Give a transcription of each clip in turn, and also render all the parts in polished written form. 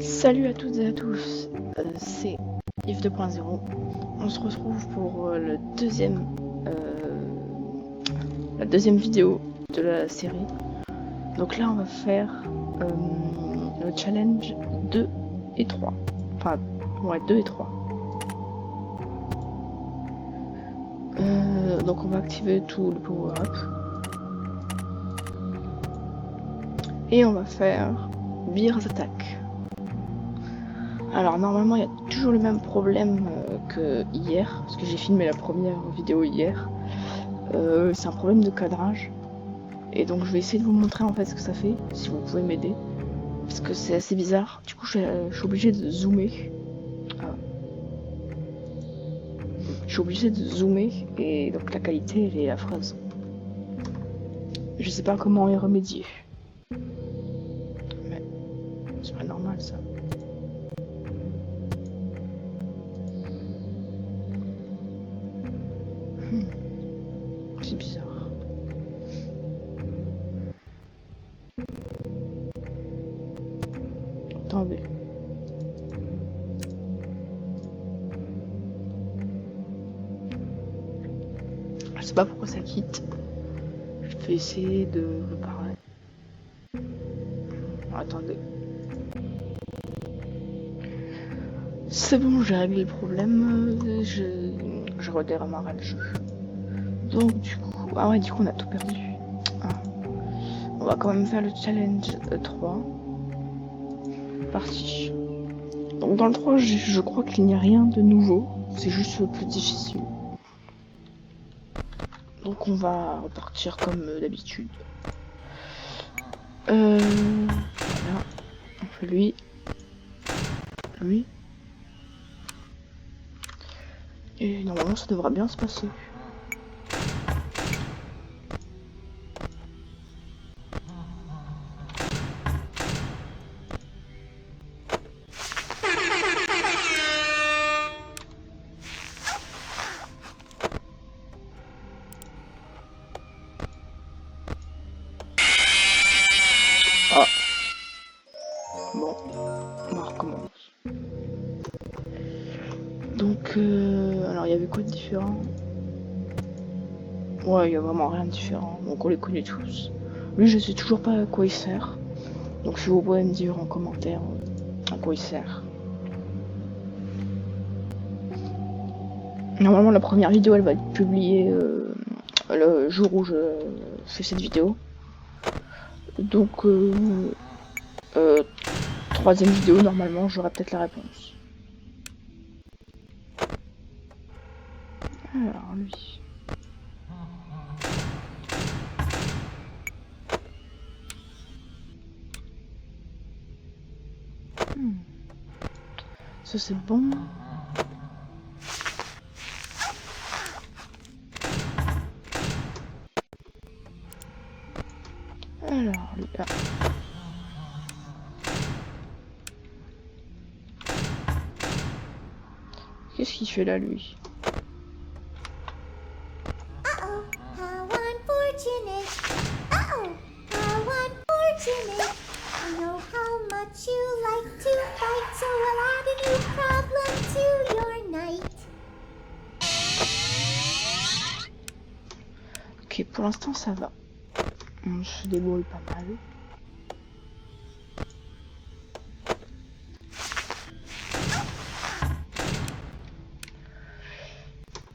Salut à toutes et à tous, c'est Yves 2.0. On se retrouve pour la deuxième vidéo de la série. Donc là on va faire le challenge 2 et 3. Enfin, ouais, 2 et 3. Donc on va activer tout le power-up. Et on va faire Beer's Attack. Alors normalement il y a toujours le même problème que hier, parce que j'ai filmé la première vidéo hier. C'est un problème de cadrage. Et donc je vais essayer de vous montrer en fait ce que ça fait, si vous pouvez m'aider. Parce que c'est assez bizarre. Du coup je suis obligé de zoomer. Je suis obligé de zoomer et donc la qualité elle est affreuse. Je sais pas comment y remédier. Mais c'est pas normal ça. C'est bizarre. Attendez. Je sais pas pourquoi ça quitte. Je vais essayer de reparler. Attendez. C'est bon, j'ai réglé le problème. Je redémarre le jeu. Donc du coup... Ah ouais, du coup on a tout perdu. Ah. On va quand même faire le challenge 3. Parti. Donc dans le 3, je crois qu'il n'y a rien de nouveau. C'est juste plus difficile. Donc on va repartir comme d'habitude. Voilà. On fait lui. Lui. Et normalement ça devrait bien se passer. Ah. Bon, on recommence. Donc, alors il y avait quoi de différent? Ouais, il y a vraiment rien de différent. Donc on les connaît tous. Lui, je sais toujours pas à quoi il sert. Donc si vous pouvez me dire en commentaire à quoi il sert. Normalement, la première vidéo, elle va être publiée le jour où je fais cette vidéo. Donc, troisième vidéo, normalement, j'aurai peut-être la réponse. Alors, lui. Ça, c'est bon. Alors, lui, là. Qu'est-ce qu'il fait là, lui? Ok, pour l'instant ça va. On se débrouille pas mal.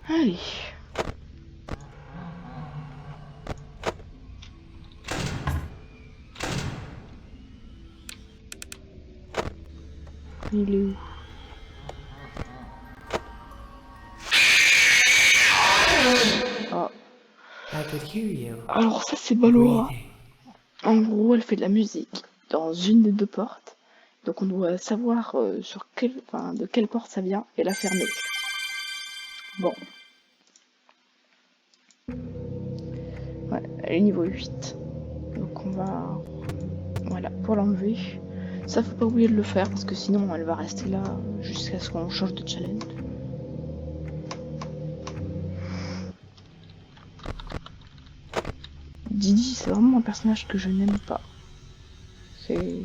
Allez. Il est où? Ah. Alors ça c'est Ballora. En gros elle fait de la musique dans une des deux portes. Donc on doit savoir de quelle porte ça vient et la fermer. Bon. Ouais, elle est niveau 8. Donc on va... Voilà, pour l'enlever. Ça faut pas oublier de le faire parce que sinon elle va rester là jusqu'à ce qu'on change de challenge. Didi, c'est vraiment un personnage que je n'aime pas. C'est...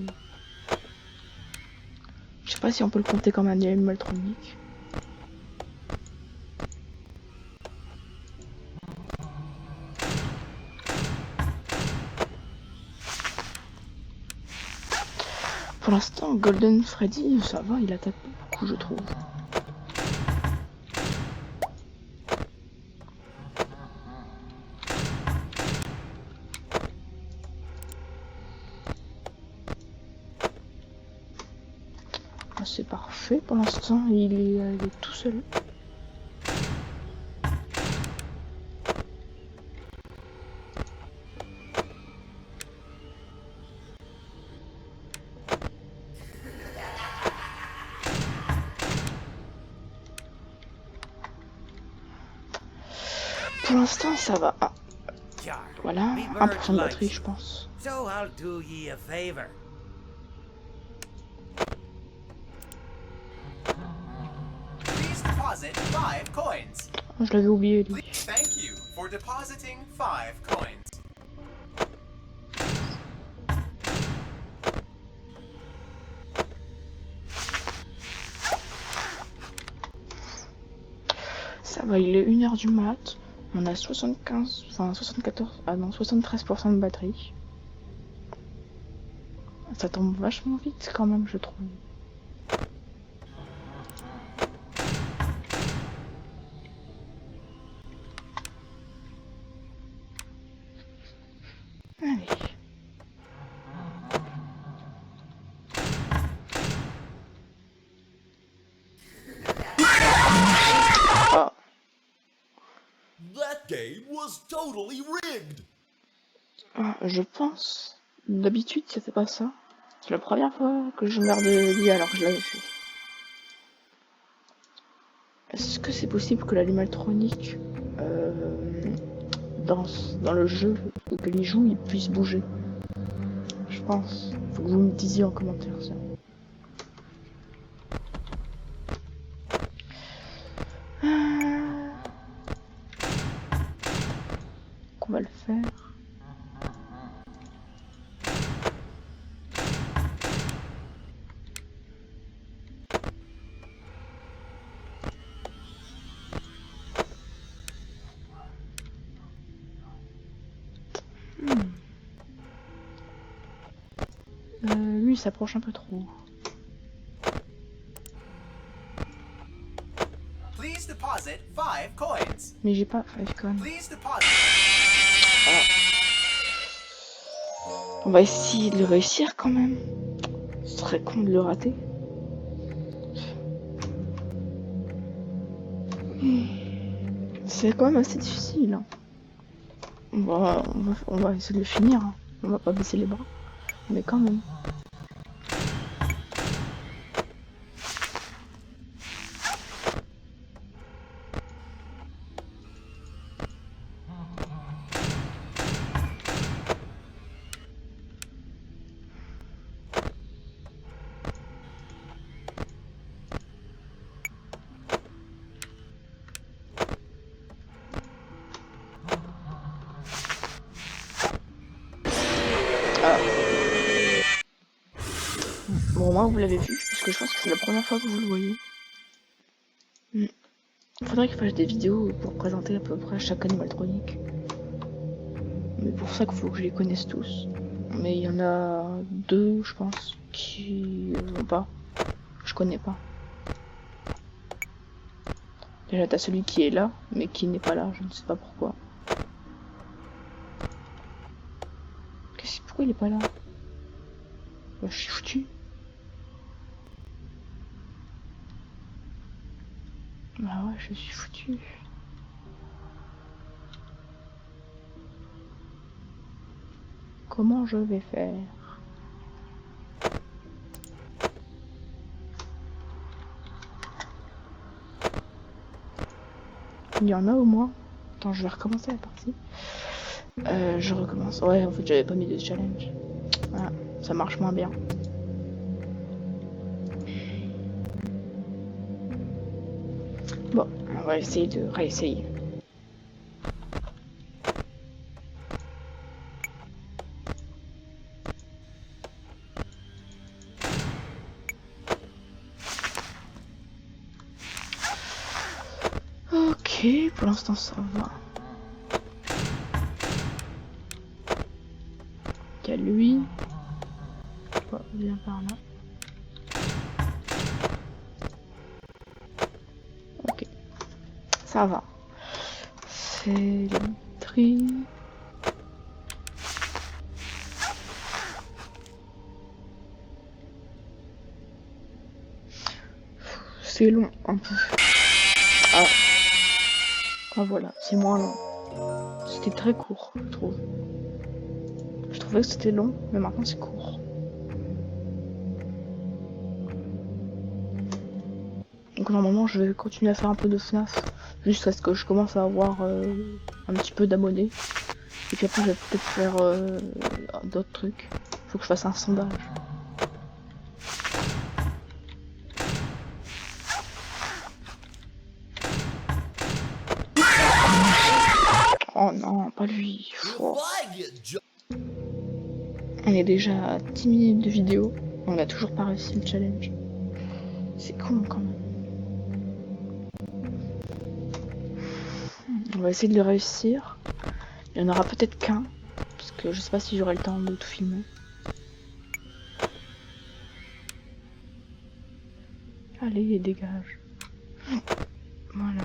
Je sais pas si on peut le compter comme un animatronique. Pour l'instant, Golden Freddy, ça va, il attaque beaucoup, je trouve. C'est parfait pour l'instant, il est tout seul. Pour l'instant, ça va. Ah, voilà, 1% de batterie, je pense. So I'll do ye a favor. Please deposit 5 coins. Je l'avais oublié, lui. Thank you for depositing 5 coins. Ça va, il est 1h du mat. On a 75, enfin 74, ah non, 73% de batterie. Ça tombe vachement vite quand même, je trouve. Allez. Ah, That game was totally rigged. je pense. D'habitude, ça fait pas ça. C'est la première fois que je meurs de lui alors que je l'avais fait. Est-ce que c'est possible que l'animatronique dans le jeu que il joue, il puisse bouger? Je pense. Faut que vous me disiez en commentaire ça. Qu'on va le faire. Lui, il s'approche un peu trop. Please deposit 5 coins. Mais j'ai pas 5 coins. Please deposit. On va essayer de le réussir quand même. Ce serait con de le rater. C'est quand même assez difficile. Hein. On va essayer de le finir. Hein. On va pas baisser les bras. Mais quand même. Bon, au moins vous l'avez vu, parce que je pense que c'est la première fois que vous le voyez. Il faudrait que je fasse des vidéos pour présenter à peu près chaque animatronique. Mais pour ça qu'il faut que je les connaisse tous. Mais il y en a 2, je pense, qui vont pas. Je connais pas. Déjà t'as celui qui est là, mais qui n'est pas là, je ne sais pas pourquoi. Pourquoi il est pas là? Bah, je suis foutu. Bah ouais, je suis foutu. Comment je vais faire? Il y en a au moins. Attends, je vais recommencer la partie. Je recommence. Ouais, en fait, j'avais pas mis de challenge. Voilà, ça marche moins bien. Bon, on va essayer de réessayer. Ok, pour l'instant ça va. Il y a lui. Oh, viens par là. Ok, ça va. C'est le tri. C'est long un peu. Ah. Ah voilà, c'est moins long. C'était très court, je trouve. Je trouvais que c'était long, mais maintenant c'est court. Donc normalement je vais continuer à faire un peu de FNAF jusqu'à ce que je commence à avoir un petit peu d'abonnés. Et puis après je vais peut-être faire d'autres trucs. Faut que je fasse un sondage. Oh non, pas lui. Oh. If I get On est déjà à 10 minutes de vidéo. On n'a toujours pas réussi le challenge. C'est con quand même. On va essayer de le réussir. Il y en aura peut-être qu'un. Parce que je sais pas si j'aurai le temps de tout filmer. Allez, dégage. Voilà.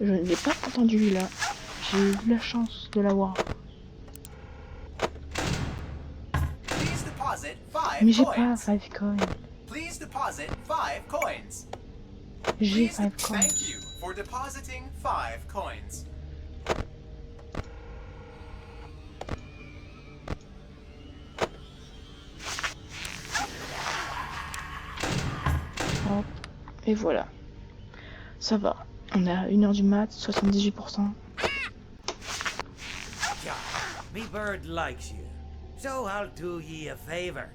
Je ne l'ai pas entendu là. J'ai eu la chance de l'avoir. Please deposit 5 Mais j'ai pas coins. 5 coins. Please deposit 5 coins. J'ai Please 5 coins. thank you for depositing 5 coins. Hop. Et voilà. Ça va. On est à 1h du mat, 78%. Ja, me bird likes you, so I'll do ye a favor.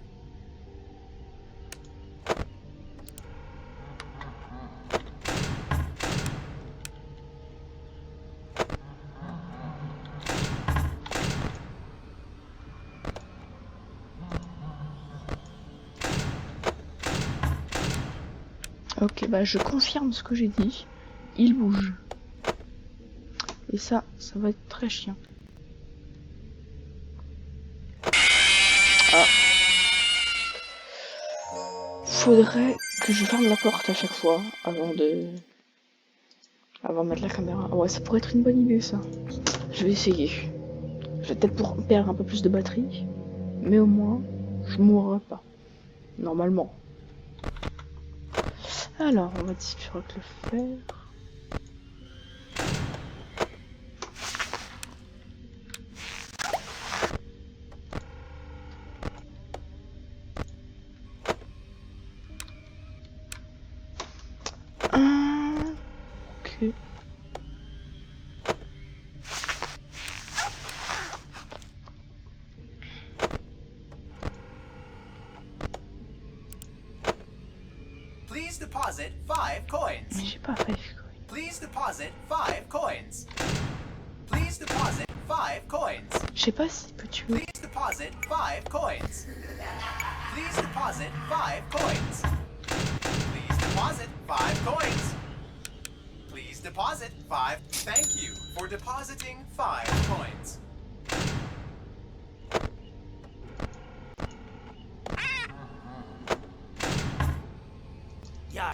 Ok, bah je confirme ce que j'ai dit. Il bouge. Et ça va être très chiant. Ah. Faudrait que je ferme la porte à chaque fois avant de mettre la caméra. Ah ouais, ça pourrait être une bonne idée ça. Je vais essayer. Je vais peut-être pour perdre un peu plus de batterie, mais au moins je mourrai pas. Normalement. Alors, on va direct le faire. Ok. Please deposit 5 coins. Mais j'ai pas fait. Please deposit 5 coins. Please deposit 5 coins. Je sais pas si peux tuer. Please deposit 5 coins. Please deposit 5 coins. Please deposit 5 coins. Please deposit 5. Thank you for depositing 5 coins. Ja.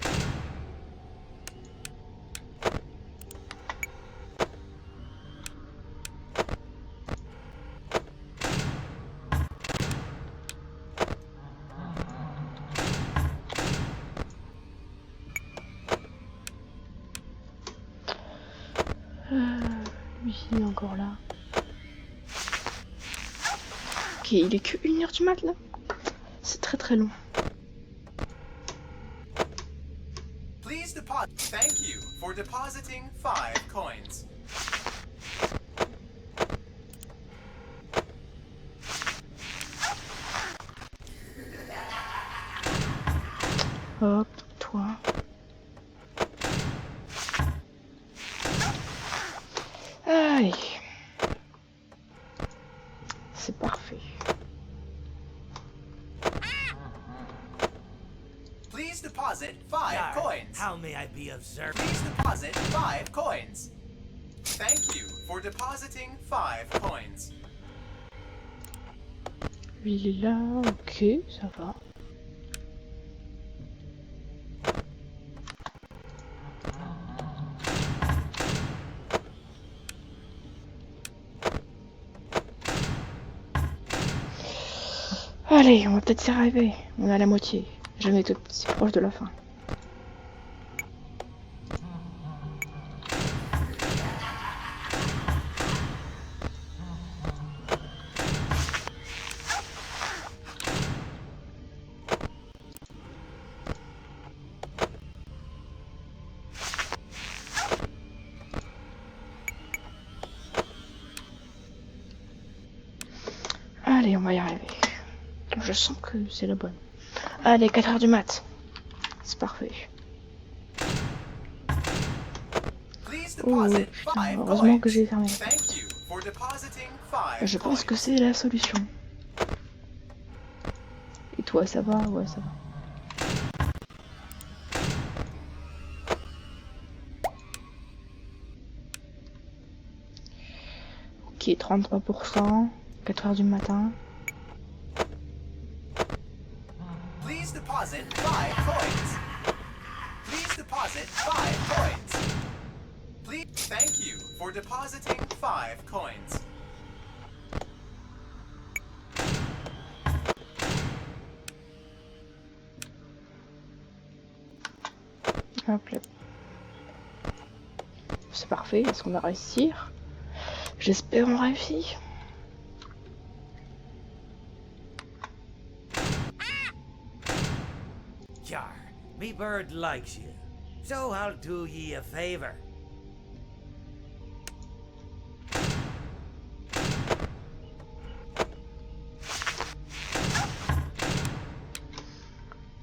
Lui, il est encore là. Ok, il est que 1h du mat là. C'est très très long. Please deposit. Thank you for depositing 5 coins. Hop, toi. Allez. C'est parfait. Please deposit 5 Yar, coins. how may I be of service? Please deposit 5 coins. Thank you for depositing 5 coins. Lui, il est là. Ok, ça va. Allez, on va peut-être y arriver. On est à la moitié. Jamais été si proche de la fin. Allez, on va y arriver. Je sens que c'est la bonne. Allez, 4h du mat. C'est parfait. Please Oh deposit putain, 5 heureusement que coins. j'ai fermé. Thank you for depositing 5 Je pense que coins. c'est la solution. Et toi, ça va? Ouais, ça va. Ok, 33%. 4h du matin. Please deposit 5 coins. Please deposit 5 coins. Please thank you for depositing 5 coins. Hop là. C'est parfait. Est-ce qu'on va réussir? J'espère on réussit. Yar, me bird likes you, so I'll do ye a favor.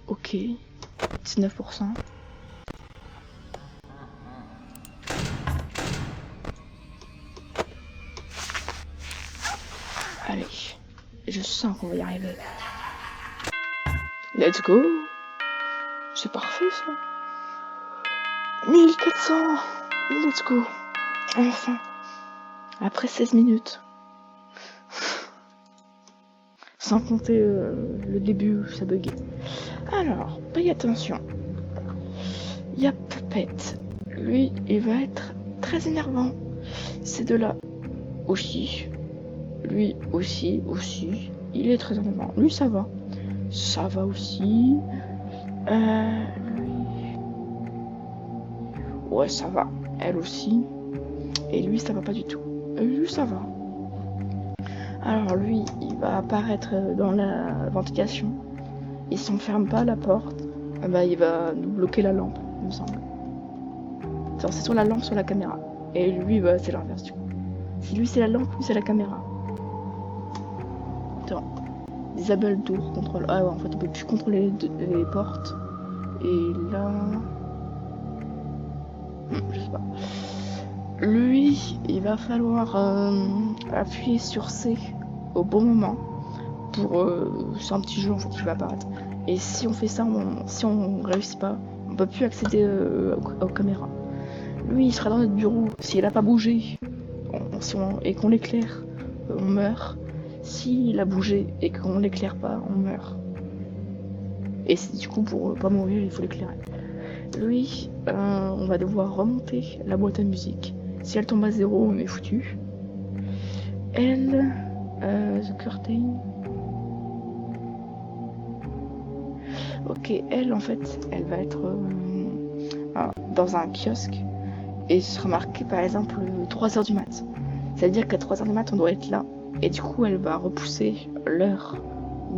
Ok. 19%. Allez. Je sens qu'on va y arriver. Let's go. C'est parfait ça. 1400. Let's go. Enfin. Après 16 minutes. Sans compter le début où ça buguait. Alors, paye attention. Il y a Puppet. Lui, il va être très énervant. Ces deux-là aussi. Lui aussi. Il est très énervant. Lui, ça va. Ça va aussi. Lui. Ouais, ça va. Elle aussi. Et lui, ça va pas du tout. Lui, ça va. Alors lui, il va apparaître dans la ventilation. Et si on ferme pas la porte, bah, il va nous bloquer la lampe, il me semble. Enfin, c'est soit la lampe, soit la caméra. Et lui, bah, c'est l'inverse du coup. Si lui c'est la lampe, lui c'est la caméra. Attends. Disable door contrôle. Ah ouais, en fait on peut plus contrôler les portes. Et là... je sais pas. Lui, il va falloir appuyer sur C au bon moment pour... c'est un petit jeu en fait qui va apparaître. Et si on fait ça, si on réussit pas, on peut plus accéder aux caméras. Lui, il sera dans notre bureau. S'il a pas bougé et qu'on l'éclaire, on meurt. S'il a bougé et qu'on l'éclaire pas, on meurt. Et du coup, pour pas mourir, il faut l'éclairer. Lui, on va devoir remonter la boîte à musique. Si elle tombe à 0, on est foutu. Elle, the curtain. Ok, elle en fait, elle va être dans un kiosque et ce sera marqué par exemple 3h du mat. Ça veut dire qu'à 3h du mat, on doit être là. Et du coup, elle va repousser l'heure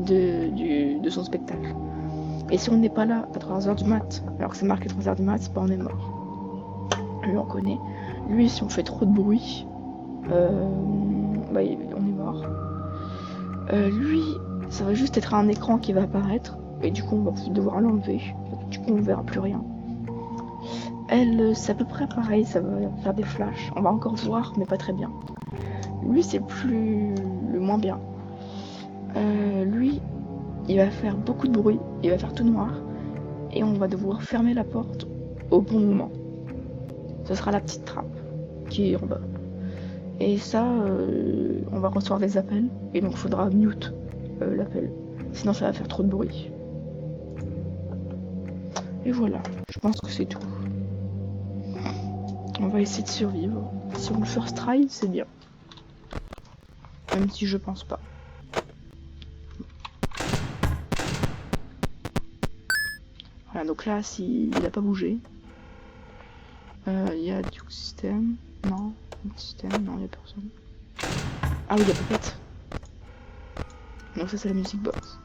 de son spectacle. Et si on n'est pas là à 3h du mat, alors que c'est marqué 3h du mat, bah on est mort. Lui, on connaît. Lui, si on fait trop de bruit, bah, on est mort. Lui, ça va juste être un écran qui va apparaître. Et du coup, on va devoir l'enlever. Du coup, on verra plus rien. Elle, c'est à peu près pareil, ça va faire des flashs. On va encore voir, mais pas très bien. Lui, c'est plus... le moins bien. Lui, il va faire beaucoup de bruit, il va faire tout noir, et on va devoir fermer la porte au bon moment. Ce sera la petite trappe qui est en bas. Et ça, on va recevoir des appels, et donc il faudra mute l'appel. Sinon ça va faire trop de bruit. Et voilà, je pense que c'est tout. On va essayer de survivre. Si on le first try, c'est bien. Même si je pense pas. Voilà, donc là, s'il a pas bougé. Il y a du système. Non, système, non, il y a personne. Ah oui, il y a Puppet. Donc ça, c'est la music box.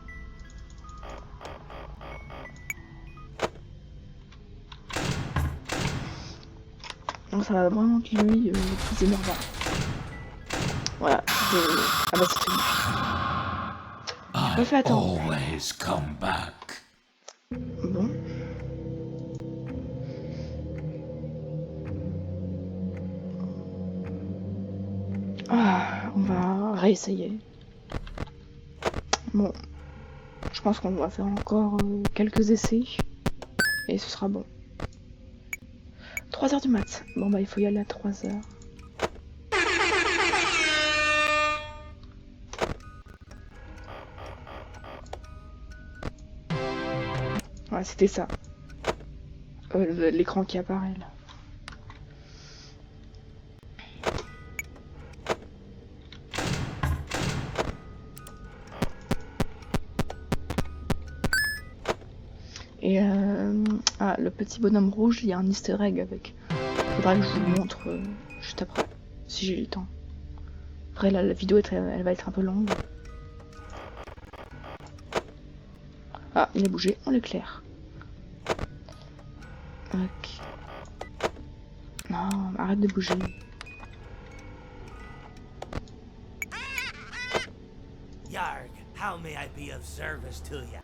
Donc ça va vraiment être lui le plus énervant. Voilà, ah bah c'est tout. Refais attendre. Always come back. Bon. Ah, on va réessayer. Bon, je pense qu'on va faire encore quelques essais et ce sera bon. 3h du mat. Bon bah il faut y aller à 3h. Ouais, c'était ça. L'écran qui apparaît là. Et ah, le petit bonhomme rouge, il y a un easter egg avec. Faudra que je vous le montre juste après, si j'ai le temps. Après là, la vidéo elle va être un peu longue. Ah, il a bougé, on l'éclaire. Ok. Non, arrête de bouger. Yarg, how may I be of service to ya?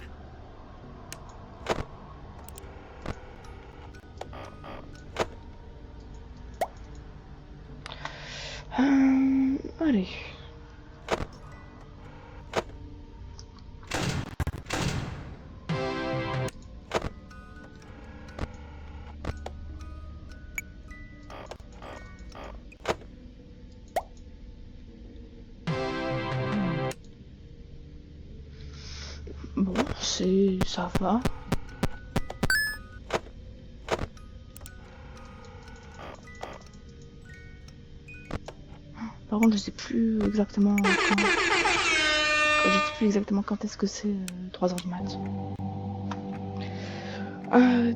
Allez. Bon, ça va. Par contre, je sais plus exactement quand. Je sais plus exactement quand est-ce que c'est 3h du mat.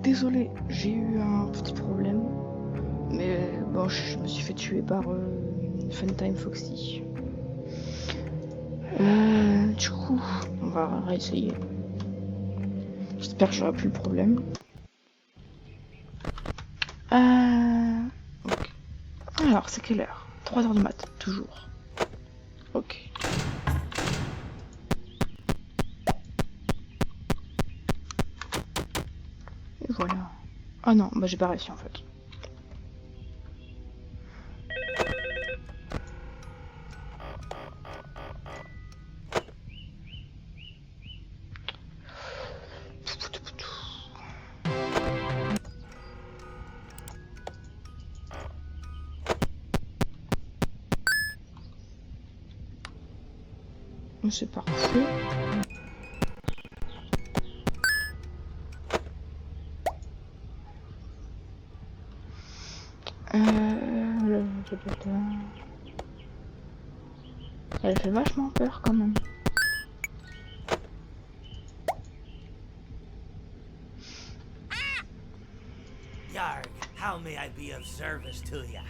Désolé, j'ai eu un petit problème. Mais bon, je me suis fait tuer par Funtime Foxy. Du coup, on va réessayer. J'espère que j'aurai plus le problème. Ok. Alors, c'est quelle heure? 3h du mat, toujours. Ok. Et voilà. Ah non, bah j'ai pas réussi en fait. C'est parfait. Elle fait vachement peur quand même. Yarg, how may I be of service to ya?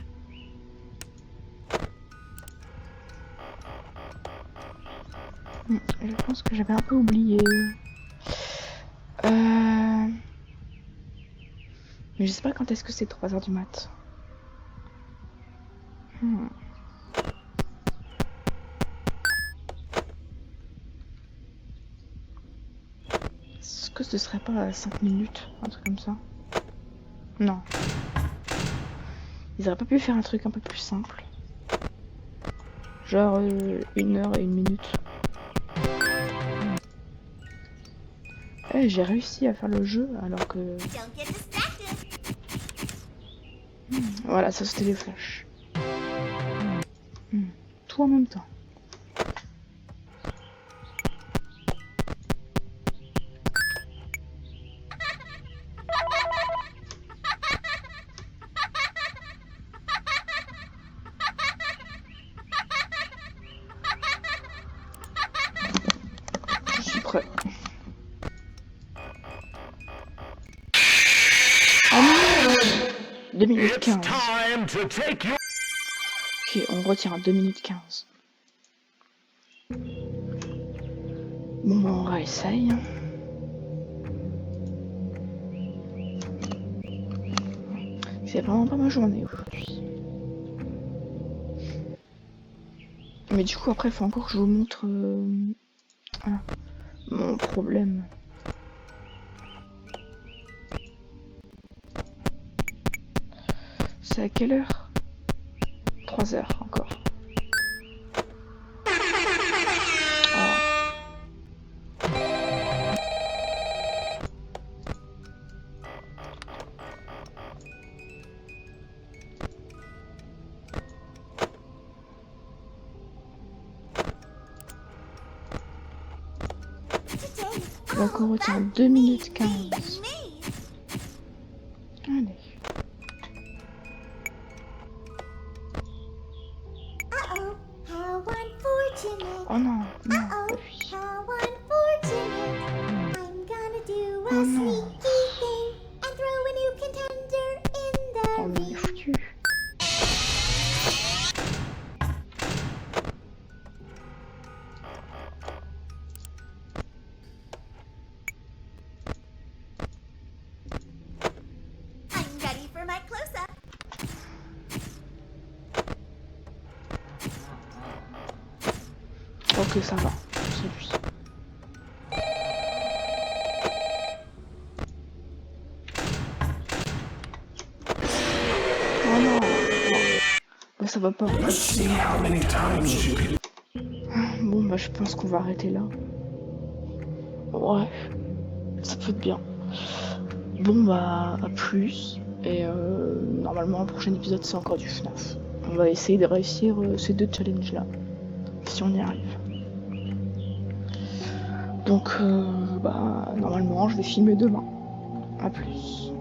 Je pense que j'avais un peu oublié. Mais je sais pas quand est-ce que c'est 3h du mat. Est-ce que ce serait pas à 5 minutes? Un truc comme ça? Non. Ils auraient pas pu faire un truc un peu plus simple. Genre 1 heure et 1 minute. Eh, j'ai réussi à faire le jeu alors que... Voilà, ça c'était les flashs. Tout en même temps. Je suis prêt. Oh non, 2 minutes 15. Ok, on retient 2 minutes 15. Bon, bah, on réessaye. C'est vraiment pas ma journée aujourd'hui. Mais du coup, après, il faut encore que je vous montre mon problème. C'est à quelle heure? 3 heures encore. Donc on retient 2 minutes 15. Allez. Oh non, non, oui. Oh non. Oh mais il est foutu. Ok, ça va. C'est lui. Oh non. Bon, ça va pas. Bon, bah, je pense qu'on va arrêter là. Ouais. Ça peut être bien. Bon, bah, à plus. Et normalement, le prochain épisode, c'est encore du FNAF. On va essayer de réussir ces 2 challenges-là. Si on y arrive. Donc, bah, normalement, je vais filmer demain. À plus.